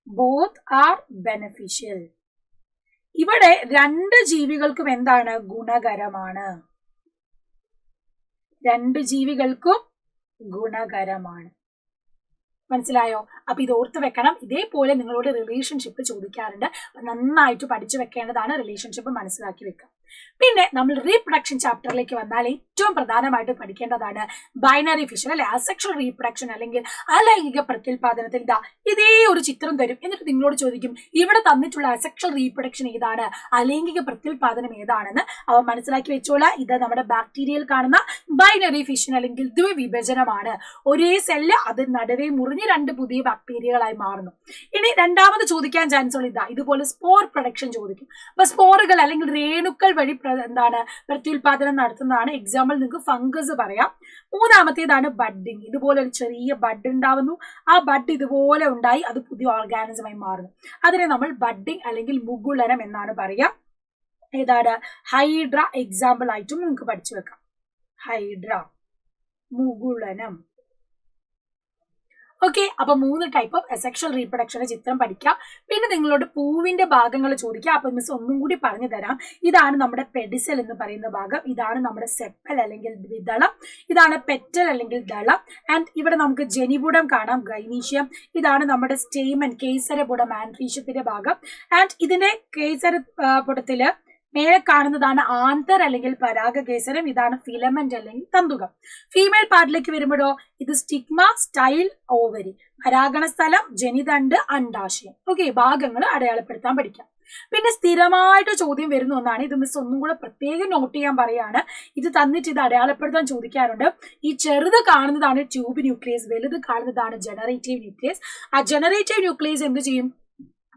ബോത്ത് ആർ ബെനഫിഷ്യൽ. ഇവിടെ 2 ജീവികൾക്കും എന്താണ്, ഗുണകരമാണ്. 2 ജീവികൾക്കും ഗുണകരമാണ്. മനസ്സിലായോ? അപ്പൊ ഇത് ഓർത്ത് വെക്കണം. ഇതേപോലെ നിങ്ങളോട് റിലേഷൻഷിപ്പ് ചോദിക്കാറുണ്ട്. നന്നായിട്ട് പഠിച്ചു വെക്കേണ്ടതാണ്, റിലേഷൻഷിപ്പ് മനസ്സിലാക്കി വെക്കുക. പിന്നെ നമ്മൾ റീപ്രൊഡക്ഷൻ ചാപ്റ്ററിലേക്ക് വന്നാൽ ഏറ്റവും പ്രധാനമായിട്ട് പഠിക്കേണ്ടതാണ് ബൈനറി ഫിഷൻ അല്ലെ, അസെക്ഷൽ റീപ്രൊഡക്ഷൻ അല്ലെങ്കിൽ അലൈംഗിക പ്രത്യുൽപാദനത്തിൽ ഇതേ ഒരു ചിത്രം തരും. എന്നിട്ട് നിങ്ങളോട് ചോദിക്കും ഇവിടെ തന്നിട്ടുള്ള അസെക്ഷൽ റീപ്രൊഡക്ഷൻ ഏതാണ്, അലൈംഗിക പ്രത്യുൽപാദനം ഏതാണെന്ന്. അവ മനസ്സിലാക്കി വെച്ചോളാം. ഇത് നമ്മുടെ ബാക്ടീരിയയിൽ കാണുന്ന ബൈനറി ഫിഷൻ അല്ലെങ്കിൽ ദ്വിവിഭജനമാണ്. ഒരേ സെല്ല് അത് നടുവേ മുറിഞ്ഞ് 2 പുതിയ ബാക്ടീരിയകളായി മാറുന്നു. ഇനി രണ്ടാമത് ചോദിക്കാൻ ചാൻസ് ഉള്ള ഇതുപോലെ സ്പോർ പ്രൊഡക്ഷൻ ചോദിക്കും. അപ്പൊ സ്പോറുകൾ അല്ലെങ്കിൽ രേണുക്കൾ വഴി പ്രത്യുൽപാദനം നടത്തുന്നതാണ്. എക്സാമ്പിൾ നിങ്ങൾക്ക് ഫംഗസ് പറയാം. മൂന്നാമത്തേതാണ് ബഡ്ഡിങ്. ഇതുപോലെ ഒരു ചെറിയ ബഡ് ഉണ്ടാവുന്നു. ആ ബഡ് ഇതുപോലെ ഉണ്ടായി അത് പുതിയ ഓർഗാനിസമായി മാറുന്നു. അതിനെ നമ്മൾ ബഡ്ഡിങ് അല്ലെങ്കിൽ മുകുളനം എന്നാണ് പറയാം. ഏതാണ്? ഹൈഡ്ര എക്സാമ്പിൾ ആയിട്ടും നിങ്ങൾക്ക് പഠിച്ചു വെക്കാം. ഹൈഡ്ര, മുകുളനം. ഓക്കെ, അപ്പൊ 3 ടൈപ്പ് ഓഫ് അസെക്ഷൽ റീപ്രൊഡക്ഷന്റെ ചിത്രം പഠിക്കാം. പിന്നെ നിങ്ങളോട് പൂവിന്റെ ഭാഗങ്ങൾ ചോദിക്കാം. അപ്പൊ മിസ് ഒന്നും കൂടി പറഞ്ഞു തരാം. ഇതാണ് നമ്മുടെ പെഡിസൽ എന്ന് പറയുന്ന ഭാഗം, ഇതാണ് നമ്മുടെ സെപ്പൽ അല്ലെങ്കിൽ ദ്വിദളം, ഇതാണ് പെറ്റൽ അല്ലെങ്കിൽ ദളം. ആൻഡ് ഇവിടെ നമുക്ക് ജനിപുടം കാണാം, ഗൈനീഷ്യം. ഇതാണ് നമ്മുടെ സ്റ്റേമൻ, കേസരപുടം, ആൻഡ്രീഷ്യത്തിന്റെ ഭാഗം. ആൻഡ് ഇതിന്റെ കേസരപുടത്തില് മേലെ കാണുന്നതാണ് ആന്തർ അല്ലെങ്കിൽ പരാഗകേസരം. ഇതാണ് ഫിലമെന്റ് അല്ലെങ്കിൽ തന്തുകം. ഫീമെയിൽ പാർട്ടിലേക്ക് വരുമ്പോഴോ ഇത് സ്റ്റിഗ്മ, സ്റ്റൈൽ, ഓവരി, പരാഗണ സ്ഥലം, ജനിതണ്ട്, അണ്ഡാശയം. ഓക്കെ, ഭാഗങ്ങൾ അടയാളപ്പെടുത്താൻ പഠിക്കാം. പിന്നെ സ്ഥിരമായിട്ട് ചോദ്യം വരുന്ന ഒന്നാണ്, ഇത് മിസ് ഒന്നും കൂടെ പ്രത്യേകം നോട്ട് ചെയ്യാൻ പറയാണ്. ഇത് തന്നിട്ട് ഇത് അടയാളപ്പെടുത്താൻ ചോദിക്കാറുണ്ട്. ഈ ചെറുത് കാണുന്നതാണ് ട്യൂബ് ന്യൂക്ലിയസ്, വലുത് കാണുന്നതാണ് ജനറേറ്റീവ് ന്യൂക്ലിയസ്. ആ ജനറേറ്റീവ് ന്യൂക്ലിയസ് എന്ത് ചെയ്യും?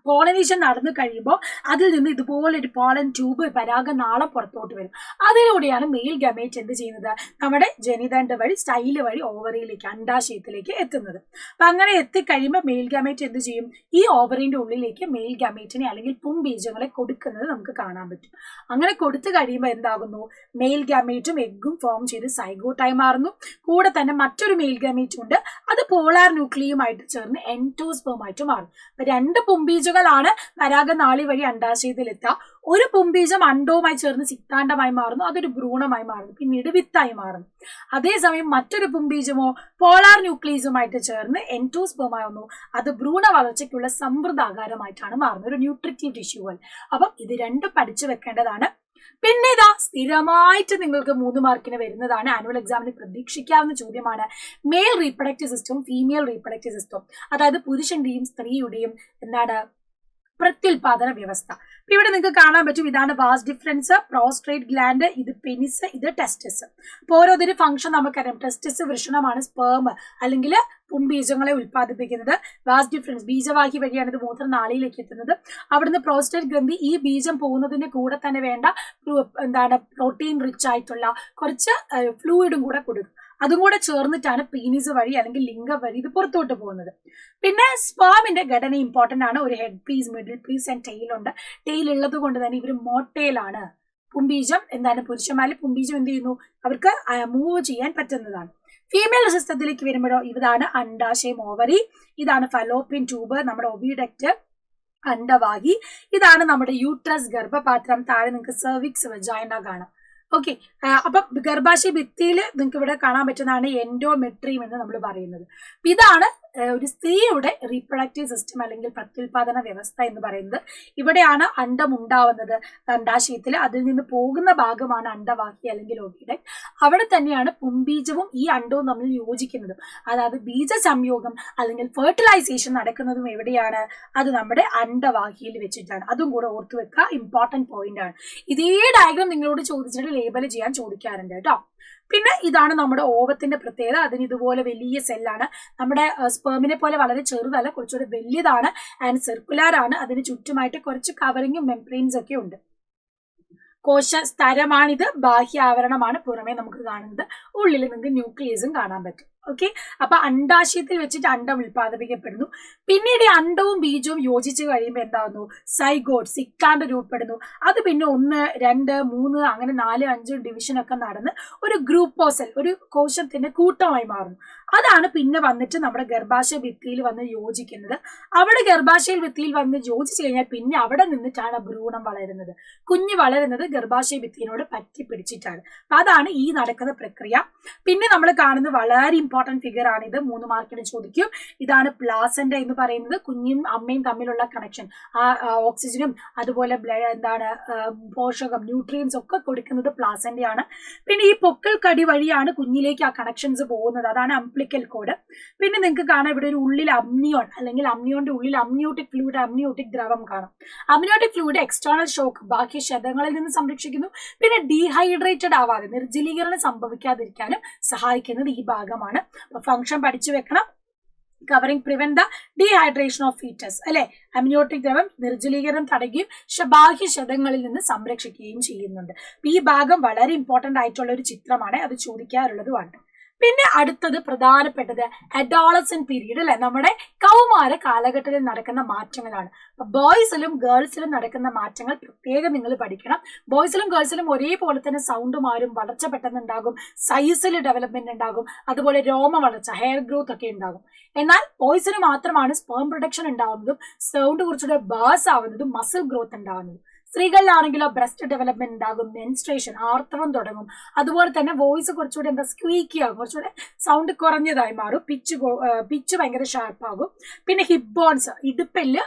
പോളനേഷൻ നടന്നു കഴിയുമ്പോൾ അതിൽ നിന്ന് ഇതുപോലെ ഒരു പോളൻ ട്യൂബ്, പരാഗനാളം പുറത്തോട്ട് വരും. അതിലൂടെയാണ് മെയിൽ ഗമേറ്റ് എന്ത് ചെയ്യുന്നത്? നമ്മുടെ ജനിതണ്ട് വഴി, സ്റ്റൈല് വഴി ഓവറിയിലേക്ക്, അണ്ഡാശയത്തിലേക്ക് എത്തുന്നത്. അപ്പൊ അങ്ങനെ എത്തിക്കഴിയുമ്പോൾ മെയിൽ ഗമേറ്റ് എന്ത് ചെയ്യും? ഈ ഓവറിന്റെ ഉള്ളിലേക്ക് മെയിൽ ഗമേറ്റിനെ അല്ലെങ്കിൽ പുംബീജങ്ങളെ കൊടുക്കുന്നത് നമുക്ക് കാണാൻ പറ്റും. അങ്ങനെ കൊടുത്തു കഴിയുമ്പോൾ എന്താകുന്നു? മെയിൽ ഗമേറ്റും എഗ്ഗും ഫോം ചെയ്ത് സൈഗോട്ടായി മാറുന്നു. കൂടെ തന്നെ മറ്റൊരു മെയിൽ ഗമേറ്റും ഉണ്ട്, അത് പോളാർ ന്യൂക്ലിയുമായിട്ട് ചേർന്ന് എൻഡോസ്പേം ആയിട്ട് മാറും. 2 പുംബീജ ാണ് പരാഗനാളി വഴി അണ്ഡാശയത്തിൽ എത്തുക. ഒരു പുംബീജം അണ്ഡവുമായി ചേർന്ന് സിക്താണ്ഡമായി മാറുന്നു, അതൊരു ഭ്രൂണമായി മാറുന്നു, പിന്നീട് വിത്തായി മാറുന്നു. അതേസമയം മറ്റൊരു പുംബീജമോ പോളാർ ന്യൂക്ലിയസുമായിട്ട് ചേർന്ന് എൻഡോസ്പേമാവുന്നു, അത് ഭ്രൂണ വളർച്ചയ്ക്കുള്ള സമൃദ്ധാകാരമായിട്ടാണ് മാറുന്നത്, ഒരു ന്യൂട്രിറ്റീവ് ടിഷ്യൂവൽ. അപ്പം ഇത് 2 പഠിച്ചു വെക്കേണ്ടതാണ്. പിന്നെ സ്ഥിരമായിട്ട് നിങ്ങൾക്ക് 3 മാർക്കിന് വരുന്നതാണ്, ആനുവൽ എക്സാമിന് പ്രതീക്ഷിക്കാവുന്ന ചോദ്യമാണ് mail reproductive system, female reproductive system. അതായത് പുരുഷന്റെയും സ്ത്രീയുടെയും എന്താണ് പ്രത്യുൽപാദന വ്യവസ്ഥ. ഇവിടെ നിങ്ങൾക്ക് കാണാൻ പറ്റും, ഇതാണ് വാസ് ഡിഫറൻസ്, പ്രോസ്ട്രേറ്റ് ഗ്ലാൻഡ്, ഇത് പെനിസ്, ഇത് ടെസ്റ്റസ്. അപ്പൊ ഓരോരു ഫംഗ്ഷൻ നമുക്കറിയാം. ടെസ്റ്റസ് വൃഷണമാണ്, സ്പേം അല്ലെങ്കിൽ പുംബീജങ്ങളെ ഉൽപ്പാദിപ്പിക്കുന്നത്. വാസ് ഡിഫറൻസ് ബീജവാഹി വഴിയാണ് ഇത് മൂത്രനാളിയിലേക്ക് എത്തുന്നത്. അവിടുന്ന് പ്രോസ്റ്റേറ്റ് ഗ്രന്ഥി ഈ ബീജം പോകുന്നതിന്റെ കൂടെ തന്നെ വേണ്ട പ്രോട്ടീൻ റിച്ച് ആയിട്ടുള്ള കുറച്ച് ഫ്ലൂയിഡും കൂടെ കൊടുക്കും. അതും കൂടെ ചേർന്നിട്ടാണ് പീനിസ് വഴി അല്ലെങ്കിൽ ലിംഗം വഴി ഇത് പുറത്തോട്ട് പോകുന്നത്. പിന്നെ സ്പേമിന്റെ ഘടന ഇമ്പോർട്ടന്റ് ആണ്. ഒരു head piece, middle piece and tail ഉണ്ട്. ടെയിൽ ഉള്ളത് കൊണ്ട് തന്നെ ഇവർ മോട്ടേലാണ്. പുംബീജം പുരുഷന്മാരിൽ പുംബീജം എന്ത് ചെയ്യുന്നു? അവർക്ക് മൂവ് ചെയ്യാൻ പറ്റുന്നതാണ്. ഫീമെയിൽ സിസ്റ്റത്തിലേക്ക് വരുമ്പോഴോ ഇതാണ് അണ്ഡാശയം, ഓവറി, ഇതാണ് ഫലോപ്പിയൻ ട്യൂബ്, നമ്മുടെ ഒവിഡക്റ്റ്, അണ്ഡവാഹി, ഇതാണ് നമ്മുടെ യൂട്രസ്, ഗർഭപാത്രം, താഴെ നിങ്ങൾക്ക് സെർവിക്സ്, വജൈന കാണാം. ഓക്കെ, അപ്പൊ ഗർഭാശയ ഭിത്തിയിൽ നിങ്ങൾക്ക് ഇവിടെ കാണാൻ പറ്റുന്നതാണ് എൻഡോമെട്രിയം എന്ന് നമ്മൾ പറയുന്നത്. ഇതാണ് ഒരു സ്ത്രീയുടെ റീപ്രൊഡക്റ്റീവ് സിസ്റ്റം അല്ലെങ്കിൽ പ്രത്യുൽപാദന വ്യവസ്ഥ എന്ന് പറയുന്നത്. ഇവിടെയാണ് അണ്ഡം ഉണ്ടാവുന്നത് അണ്ഡാശയത്തിൽ, അതിൽ നിന്ന് പോകുന്ന ഭാഗമാണ് അണ്ഡവാഹി അല്ലെങ്കിൽ ഓവിഡക്ട്. അവിടെ തന്നെയാണ് പുംബീജവും ഈ അണ്ഡവും തമ്മിൽ യോജിക്കുന്നതും. അതായത് ബീജ സംയോഗം അല്ലെങ്കിൽ ഫെർട്ടിലൈസേഷൻ നടക്കുന്നതും എവിടെയാണ്? അത് നമ്മുടെ അണ്ഡവാഹിയിൽ വെച്ചിട്ടാണ്. അതും കൂടെ ഓർത്തു വെക്കുക, ഇമ്പോർട്ടന്റ് പോയിന്റ് ആണ്. ഇതേ ഡയഗ്രാം നിങ്ങളോട് ചോദിച്ചിട്ട് ലേബൽ ചെയ്യാൻ ചോദിക്കാറുണ്ട് കേട്ടോ. പിന്നെ ഇതാണ് നമ്മുടെ ഓവത്തിന്റെ പ്രത്യേകത. അതിന് ഇതുപോലെ വലിയ സെല്ലാണ്. നമ്മുടെ സ്പേമിനെ പോലെ വളരെ ചെറുതല്ല, കുറച്ചുകൂടി വലിയതാണ് ആൻഡ് സർക്കുലർ ആണ്. അതിന് ചുറ്റുമായിട്ട് കുറച്ച് കവറിങ്ങും മെംബ്രെയിൻസ് ഒക്കെ ഉണ്ട്. കോശ സ്ഥരമാണിത്, ബാഹ്യാവരണമാണ് പുറമേ നമുക്ക് കാണുന്നത്. ഉള്ളിൽ നിങ്ങൾക്ക് ന്യൂക്ലിയസും കാണാൻ പറ്റും. ഓക്കെ, അപ്പൊ അണ്ഡാശയത്തിൽ വെച്ചിട്ട് അണ്ഡം ഉൽപ്പാദിപ്പിക്കപ്പെടുന്നു. പിന്നീട് ഈ അണ്ഡവും ബീജവും യോജിച്ച് കഴിയുമ്പോൾ എന്താകുന്നു? സൈഗോട്ട്, സിക്താണ്ട് രൂപപ്പെടുന്നു. അത് പിന്നെ 1, 2, 3 അങ്ങനെ 4, 5 ഡിവിഷൻ ഒക്കെ നടന്ന് ഒരു ഗ്രൂപ്പോസെൽ, ഒരു കോശത്തിന്റെ കൂട്ടമായി മാറുന്നു. അതാണ് പിന്നെ വന്നിട്ട് നമ്മുടെ ഗർഭാശയ ഭിത്തിയിൽ വന്ന് യോജിക്കുന്നത്. അവിടെ ഗർഭാശയ ഭിത്തിയിൽ വന്ന് യോജിച്ചു കഴിഞ്ഞാൽ പിന്നെ അവിടെ നിന്നിട്ടാണ് ഭ്രൂണം വളരുന്നത്. കുഞ്ഞ് വളരുന്നത് ഗർഭാശയ ഭിത്തിയോട് പറ്റി പിടിച്ചിട്ടാണ്. അതാണ് ഈ നടക്കുന്ന പ്രക്രിയ. പിന്നെ നമ്മൾ കാണുന്നത് വളരെ ഇമ്പോർട്ടന്റ് ഇമ്പോർട്ടന്റ് ഫിഗർ ആണ് ഇത്, 3 മാർക്കിന് ചോദിക്കും. ഇതാണ് പ്ലാസന്റ എന്ന് പറയുന്നത്, കുഞ്ഞും അമ്മയും തമ്മിലുള്ള കണക്ഷൻ. ആ ഓക്സിജനും അതുപോലെ എന്താണ് പോഷകം ന്യൂട്രിയൻസ് ഒക്കെ കൊടുക്കുന്നത് പ്ലാസന്റയാണ്. പിന്നെ ഈ പൊക്കിൾ കടി വഴിയാണ് കുഞ്ഞിലേക്ക് ആ കണക്ഷൻസ് പോകുന്നത്, അതാണ് അംപ്ലിക്കൽ കോഡ്. പിന്നെ നിങ്ങൾക്ക് കാണാം ഇവിടെ ഒരു ഉള്ളിൽ അമ്നിയോൺ അല്ലെങ്കിൽ അമ്നിയോന്റെ ഉള്ളിൽ അമ്നിയോട്ടിക് ഫ്ലൂയിഡ്, അമ്നിയോട്ടിക് ദ്രവം കാണും. അമ്നിയോട്ടിക് ഫ്ലൂയിഡ് എക്സ്റ്റേണൽ ഷോക്ക് ബാഹ്യ ക്ഷതങ്ങളിൽ നിന്ന് സംരക്ഷിക്കുന്നു. പിന്നെ ഡീഹൈഡ്രേറ്റഡ് ആവാതെ നിർജ്ജലീകരണം സംഭവിക്കാതിരിക്കാനും സഹായിക്കുന്നത് ഈ ഭാഗമാണ്. അപ്പൊ ഫംഗ്ഷൻ പഠിച്ചു വെക്കണം. Covering prevent the dehydration of foetus അല്ലെ. അമ്നിയോട്ടിക് ദ്രവം നിർജ്ജലീകരണം തടയുകയും ബാഹ്യ ക്ഷതങ്ങളിൽ നിന്ന് സംരക്ഷിക്കുകയും ചെയ്യുന്നുണ്ട്. ഈ ഭാഗം വളരെ ഇമ്പോർട്ടന്റ് ആയിട്ടുള്ള ഒരു ചിത്രമാണ്, അത് ചോദിക്കാറുള്ളതുമാണ്. പിന്നെ അടുത്തത് പ്രധാനപ്പെട്ടത് അഡോളസെന്റ് പീരീഡ് അല്ലെ, നമ്മുടെ കൗമാര കാലഘട്ടത്തിൽ നടക്കുന്ന മാറ്റങ്ങളാണ്. ബോയ്സിലും ഗേൾസിലും നടക്കുന്ന മാറ്റങ്ങൾ പ്രത്യേകം നിങ്ങൾ പഠിക്കണം. ബോയ്സിലും ഗേൾസിലും ഒരേപോലെ തന്നെ സൗണ്ട് മാറും, വളർച്ച പെട്ടെന്ന് ഉണ്ടാകും, സൈസിൽ ഡെവലപ്മെന്റ് ഉണ്ടാകും, അതുപോലെ രോമ വളർച്ച ഹെയർ ഗ്രോത്ത് ഒക്കെ ഉണ്ടാകും. എന്നാൽ ബോയ്സിന് മാത്രമാണ് സ്പേം പ്രൊഡക്ഷൻ ഉണ്ടാവുന്നതും സൗണ്ട് കുറച്ചുകൂടെ ബാസ് ആവുന്നതും മസിൽ ഗ്രോത്ത് ഉണ്ടാവുന്നതും. സ്ത്രീകളിലാണെങ്കിലോ ബ്രസ്റ്റ് ഡെവലപ്മെന്റ് ഉണ്ടാകും, മെൻസ്ട്രേഷൻ ആർത്തവം തുടങ്ങും, അതുപോലെ തന്നെ വോയിസ് കുറച്ചുകൂടെ സ്ക്വീക്കി ആകും, കുറച്ചുകൂടെ സൗണ്ട് കുറഞ്ഞതായി മാറും, പിച്ച് ഭയങ്കര ഷാർപ്പാകും. പിന്നെ ഹിപ്പ് ബോൺസ് ഇടുപ്പെല്ല്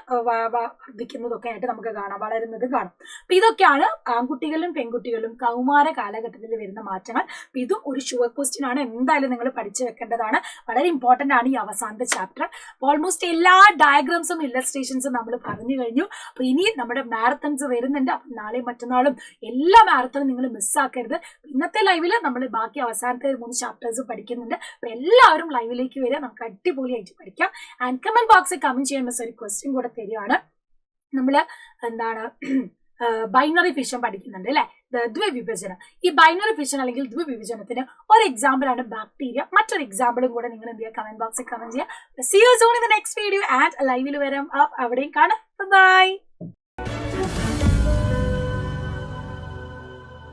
വർദ്ധിക്കുന്നതൊക്കെ ആയിട്ട് നമുക്ക് കാണാം, വളരുന്നത് കാണാം. അപ്പൊ ഇതൊക്കെയാണ് ആൺകുട്ടികളിലും പെൺകുട്ടികളിലും കൗമാര കാലഘട്ടത്തിൽ വരുന്ന മാറ്റങ്ങൾ. അപ്പൊ ഇതും ഒരു ഷുവർ ക്വസ്റ്റ്യൻ ആണ്, എന്തായാലും നിങ്ങൾ പഠിച്ചു വെക്കേണ്ടതാണ്, വളരെ ഇമ്പോർട്ടന്റ് ആണ് ഈ അവസാനത്തെ ചാപ്റ്റർ. ഓൾമോസ്റ്റ് എല്ലാ ഡയഗ്രാംസും ഇല്ലസ്ട്രേഷൻസും നമ്മൾ പറഞ്ഞു കഴിഞ്ഞു. അപ്പൊ ഇനി നമ്മുടെ മാരത്തൺസ് വരുന്നുണ്ട്. അപ്പൊ നാളെയും മറ്റന്നാളും എല്ലാ മാരത്തണും നിങ്ങൾ മിസ്സാക്കരുത്. ഇന്നത്തെ ലൈവില് നമ്മൾ ബാക്കി അവസാനത്തെ 3 ചാപ്റ്റേഴ്സ് പഠിക്കുന്നുണ്ട്. അപ്പൊ എല്ലാവരും ലൈവിലേക്ക് വരിക, നമുക്ക് അടിപൊളിയായിട്ട് പഠിക്കാം. ആൻഡ് കമന്റ് ബോക്സിൽ കമന്റ് ചെയ്യാൻ ഒരു ക്വസ്റ്റ്യൻ കൂടെ തരികയാണ്. നമ്മള് എന്താണ് ബൈനറി ഫിഷൻ പഠിക്കുന്നുണ്ട് അല്ലെ, ദ്വിവിഭജനം. ഈ ബൈനറി ഫിഷൻ അല്ലെങ്കിൽ ദ്വിവിഭജനത്തിന് ഒരു എക്സാമ്പിൾ ആണ് ബാക്ടീരിയ. മറ്റൊരു എക്സാമ്പിളും കൂടെ നിങ്ങൾ എന്ത് ചെയ്യുക, കമന്റ് ബോക്സിൽ കമന്റ് ചെയ്യുക. See you soon in the next video and ലൈവിൽ വരാം, അവിടെയും കാണാം. ബൈ.